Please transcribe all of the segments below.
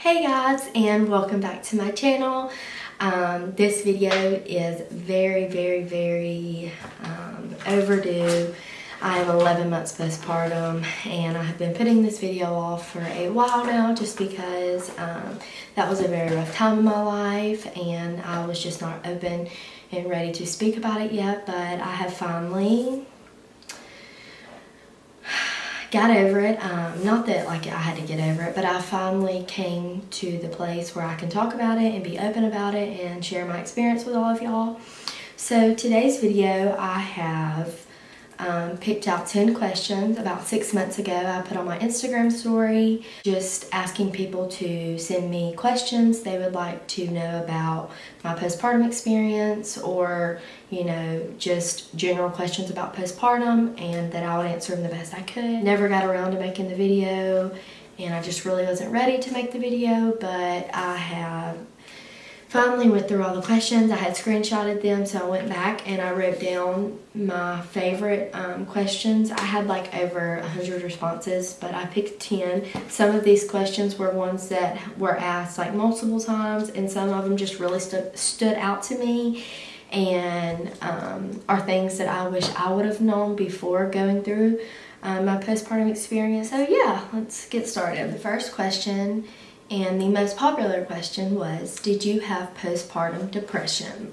Hey guys, and welcome back to my channel. This video is very overdue. I am 11 months postpartum and I have been putting this video off for a while now just because that was a very rough time in my life and I was just not open and ready to speak about it yet, but I have finally got over it. Not that like I had to get over it, but I finally came to the place where I can talk about it and be open about it and share my experience with all of y'all. So today's video, I have picked out 10 questions. About 6 months ago, I put on my Instagram story just asking people to send me questions they would like to know about my postpartum experience, or you know, just general questions about postpartum, and that I would answer them the best I could. Never got around to making the video and I just really wasn't ready to make the video, but I have finally went through all the questions. I had screenshotted them, so I went back and I wrote down my favorite questions. I had like over 100 responses, but I picked 10. Some of these questions were ones that were asked like multiple times, and some of them just really stood out to me and are things that I wish I would have known before going through my postpartum experience. So yeah, let's get started. The first question, and the most popular question, was, did you have postpartum depression?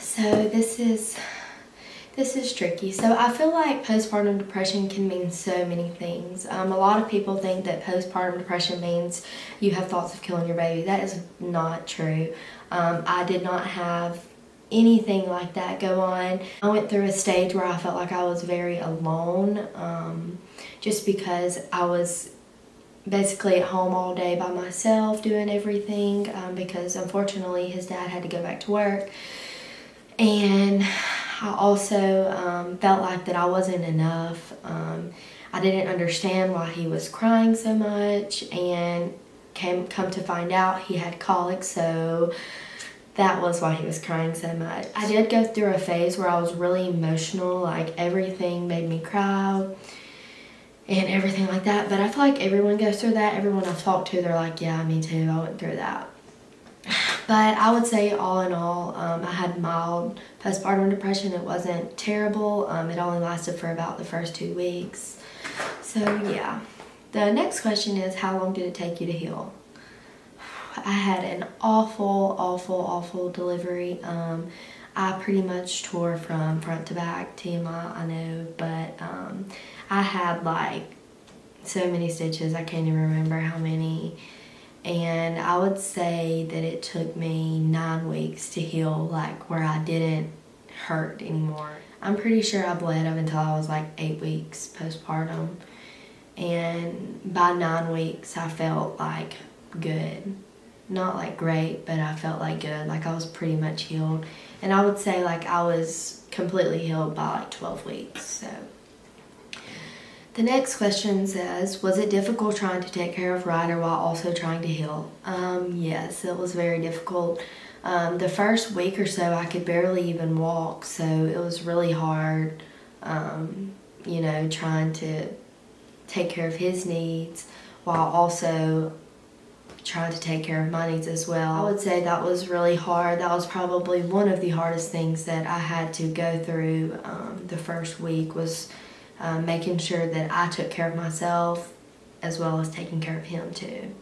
So this is tricky. So I feel like postpartum depression can mean so many things. A lot of people think that postpartum depression means you have thoughts of killing your baby. That is not true. I did not have anything like that go on. I went through a stage where I felt like I was very alone, just because I was basically at home all day by myself doing everything, because unfortunately his dad had to go back to work. And I also felt like that I wasn't enough. I didn't understand why he was crying so much, and come to find out he had colic, so that was why he was crying so much. I did go through a phase where I was really emotional, like everything made me cry and everything like that, but I feel like everyone goes through that. Everyone I've talked to, they're like, yeah, me too, I went through that. But I would say all in all, I had mild postpartum depression. It wasn't terrible. It only lasted for about the first 2 weeks. So yeah. The next question is, how long did it take you to heal? I had an awful delivery. I pretty much tore from front to back. TMI, I know, but I had like so many stitches, I can't even remember how many. And I would say that it took me 9 weeks to heal, like where I didn't hurt anymore. I'm pretty sure I bled up until I was like 8 weeks postpartum. And by 9 weeks, I felt like good. Not like great, but I felt like good. Like I was pretty much healed. And I would say like I was completely healed by like 12 weeks, so. The next question says, was it difficult trying to take care of Ryder while also trying to heal? Yes, it was very difficult. The first week or so, I could barely even walk, so it was really hard, you know, trying to take care of his needs while also trying to take care of my needs as well. I would say that was really hard. That was probably one of the hardest things that I had to go through the first week, was making sure that I took care of myself as well as taking care of him too.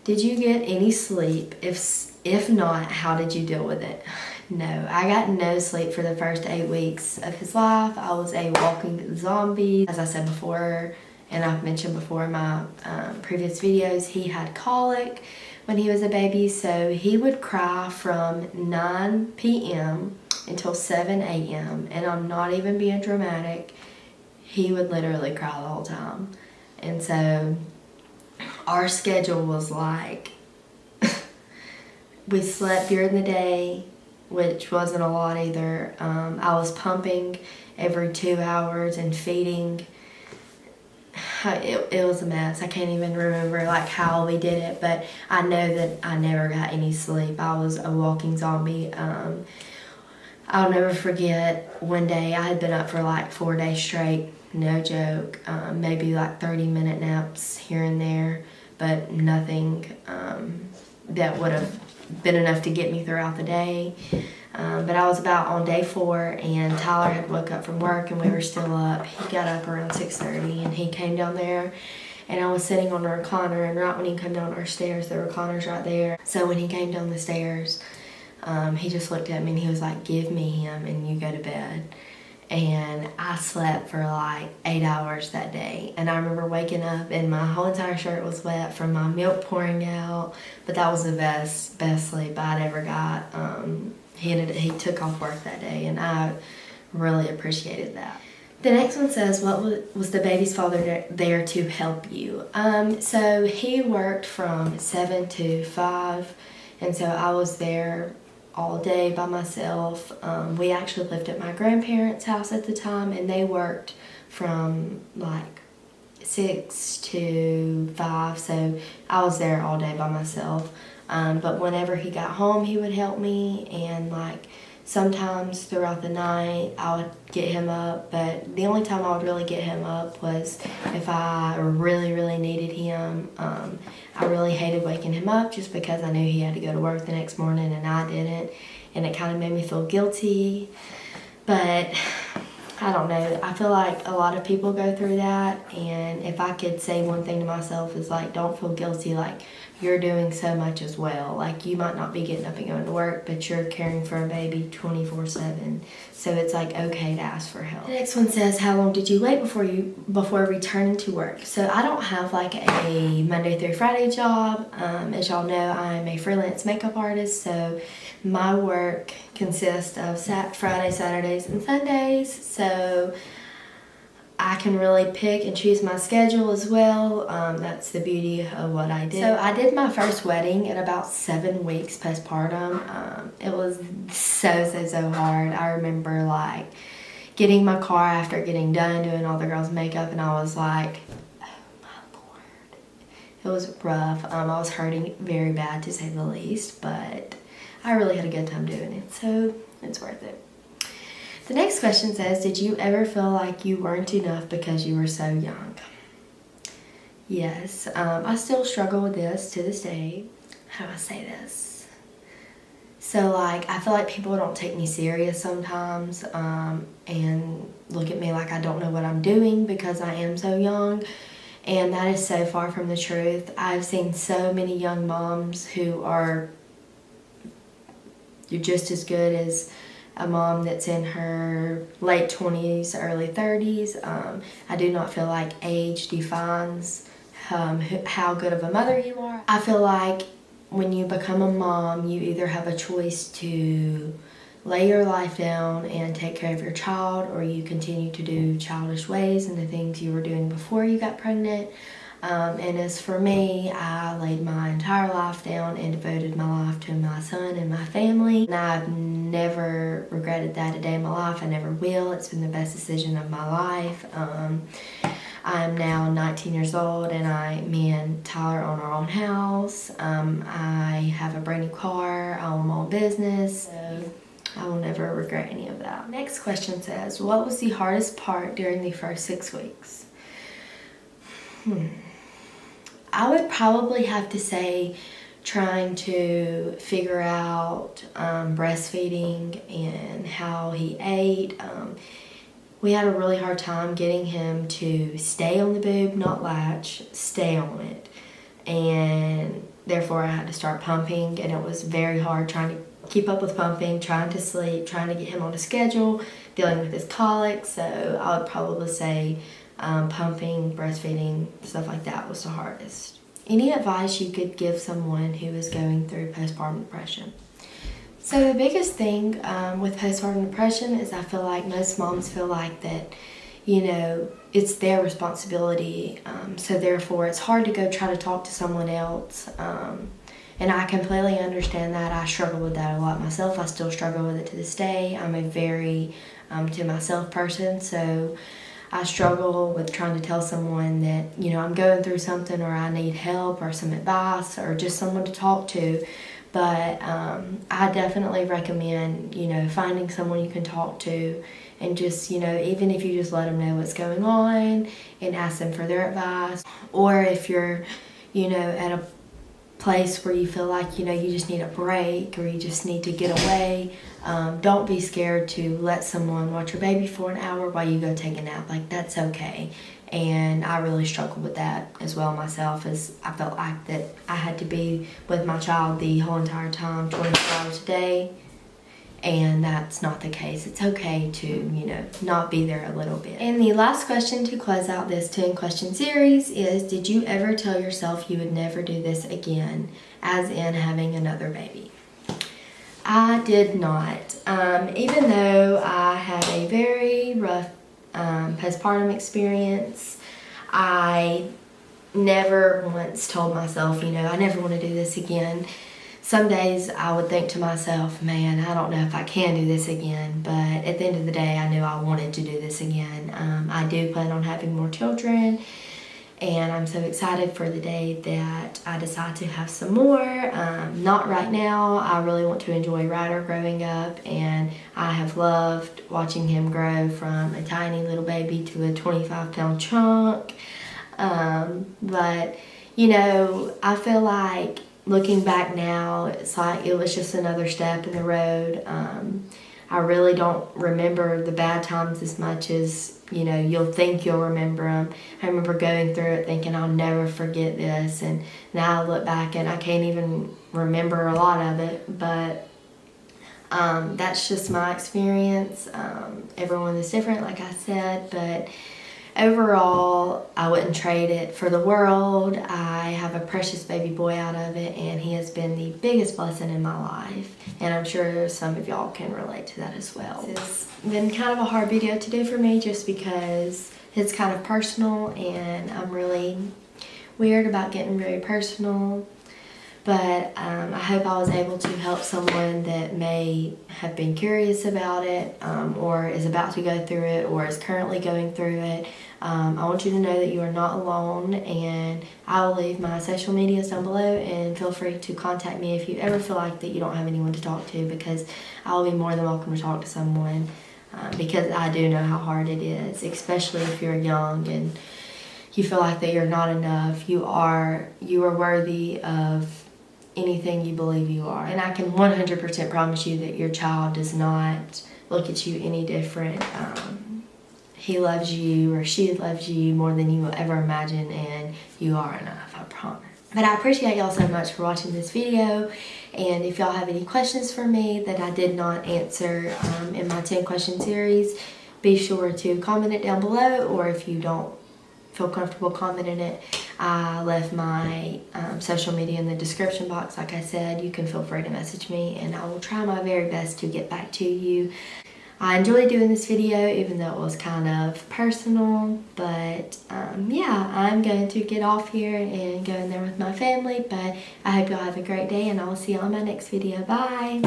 Did you get any sleep? If not, how did you deal with it? No, I got no sleep for the first 8 weeks of his life. I was a walking zombie. As I said before, and I've mentioned before in my previous videos, he had colic when he was a baby, so he would cry from 9 p.m. until 7 a.m. and I'm not even being dramatic. He would literally cry the whole time. And so our schedule was like, we slept during the day, which wasn't a lot either. I was pumping every 2 hours and feeding. It was a mess. I can't even remember like how we did it, but I know that I never got any sleep. I was a walking zombie. I'll never forget one day I had been up for like 4 days straight, no joke, maybe like 30-minute naps here and there, but nothing that would have been enough to get me throughout the day. But I was about on day 4, and Tyler had woke up from work and we were still up. He got up around 6:30 and he came down there, and I was sitting on the recliner, and right when he came down our stairs, the recliner's right there. So when he came down the stairs, he just looked at me and he was like, "Give me him and you go to bed." And I slept for like 8 hours that day. And I remember waking up and my whole entire shirt was wet from my milk pouring out. But that was the best sleep I'd ever got. He took off work that day, and I really appreciated that. The next one says, what was the baby's father there to help you? So he worked from 7 to 5, and so I was there all day by myself. We actually lived at my grandparents' house at the time, and they worked from like 6 to 5, so I was there all day by myself. But whenever he got home, he would help me, and like sometimes throughout the night I would get him up, but the only time I would really get him up was if I really needed him. I really hated waking him up just because I knew he had to go to work the next morning and I didn't, and it kind of made me feel guilty. But I don't know, I feel like a lot of people go through that, and if I could say one thing to myself is like, don't feel guilty, like you're doing so much as well. Like you might not be getting up and going to work, but you're caring for a baby 24/7. So it's like okay to ask for help. The next one says, how long did you wait before returning to work? So I don't have like a Monday through Friday job. As y'all know, I'm a freelance makeup artist, so my work consists of Friday, Saturdays, and Sundays. So I can really pick and choose my schedule as well. That's the beauty of what I did. So I did my first wedding at about 7 weeks postpartum. It was so hard. I remember like getting my car after getting done doing all the girls' makeup, and I was like, oh my Lord. It was rough. I was hurting very bad to say the least, but I really had a good time doing it, so it's worth it. The next question says, did you ever feel like you weren't enough because you were so young? Yes, I still struggle with this to this day. How do I say this? So like, I feel like people don't take me serious sometimes and look at me like I don't know what I'm doing because I am so young. And that is so far from the truth. I've seen so many young moms who are just as good as a mom that's in her late 20s, early 30s. I do not feel like age defines how good of a mother you are. I feel like when you become a mom, you either have a choice to lay your life down and take care of your child, or you continue to do childish ways and the things you were doing before you got pregnant. And as for me, I laid my entire life down and devoted my life to my son and my family. And I've never regretted that a day in my life. I never will. It's been the best decision of my life. I'm now 19 years old, and me and Tyler own our own house. I have a brand new car. I own my own business. So I will never regret any of that. Next question says, what was the hardest part during the first 6 weeks? I would probably have to say trying to figure out breastfeeding and how he ate. We had a really hard time getting him to stay on the boob, not latch, stay on it. And therefore I had to start pumping, and it was very hard trying to keep up with pumping, trying to sleep, trying to get him on a schedule, dealing with his colic. So I would probably say pumping, breastfeeding, stuff like that was the hardest. Any advice you could give someone who is going through postpartum depression? So the biggest thing with postpartum depression is I feel like most moms feel like that, it's their responsibility. So therefore it's hard to go try to talk to someone else. And I completely understand that. I struggle with that a lot myself. I still struggle with it to this day. I'm a very to myself person, so I struggle with trying to tell someone that, I'm going through something, or I need help or some advice or just someone to talk to. But I definitely recommend, finding someone you can talk to, and just, even if you just let them know what's going on and ask them for their advice. Or if you're, at a place where you feel like, you just need a break or you just need to get away, don't be scared to let someone watch your baby for an hour while you go take a nap. Like, that's okay. And I really struggled with that as well myself, as I felt like that I had to be with my child the whole entire time, 24 hours a day. And that's not the case. It's okay to, not be there a little bit. And the last question to close out this 10 question series is, did you ever tell yourself you would never do this again, as in having another baby? I did not. Even though I had a very rough postpartum experience, I never once told myself, I never want to do this again. Some days I would think to myself, man, I don't know if I can do this again, but at the end of the day, I knew I wanted to do this again. I do plan on having more children, and I'm so excited for the day that I decide to have some more. Not right now. I really want to enjoy Ryder growing up, and I have loved watching him grow from a tiny little baby to a 25-pound chunk. But, I feel like looking back now, it's like it was just another step in the road. I really don't remember the bad times as much as, you'll think you'll remember them. I remember going through it thinking I'll never forget this, and now I look back and I can't even remember a lot of it, but that's just my experience. Everyone is different, like I said, but overall, I wouldn't trade it for the world. I have a precious baby boy out of it, and he has been the biggest blessing in my life. And I'm sure some of y'all can relate to that as well. It's been kind of a hard video to do for me just because it's kind of personal, and I'm really weird about getting very personal. But I hope I was able to help someone that may have been curious about it, or is about to go through it, or is currently going through it. I want you to know that you are not alone, and I will leave my social medias down below, and feel free to contact me if you ever feel like that you don't have anyone to talk to, because I will be more than welcome to talk to someone, because I do know how hard it is, especially if you're young and you feel like that you're not enough. You are worthy of anything you believe you are. And I can 100% promise you that your child does not look at you any different. He loves you, or she loves you more than you will ever imagine, and you are enough, I promise. But I appreciate y'all so much for watching this video, and if y'all have any questions for me that I did not answer in my 10 question series, be sure to comment it down below, or if you don't feel comfortable commenting it, I left my social media in the description box. Like I said, you can feel free to message me, and I will try my very best to get back to you. I enjoyed doing this video, even though it was kind of personal, but yeah, I'm going to get off here and go in there with my family, but I hope y'all have a great day, and I will see you on my next video. Bye!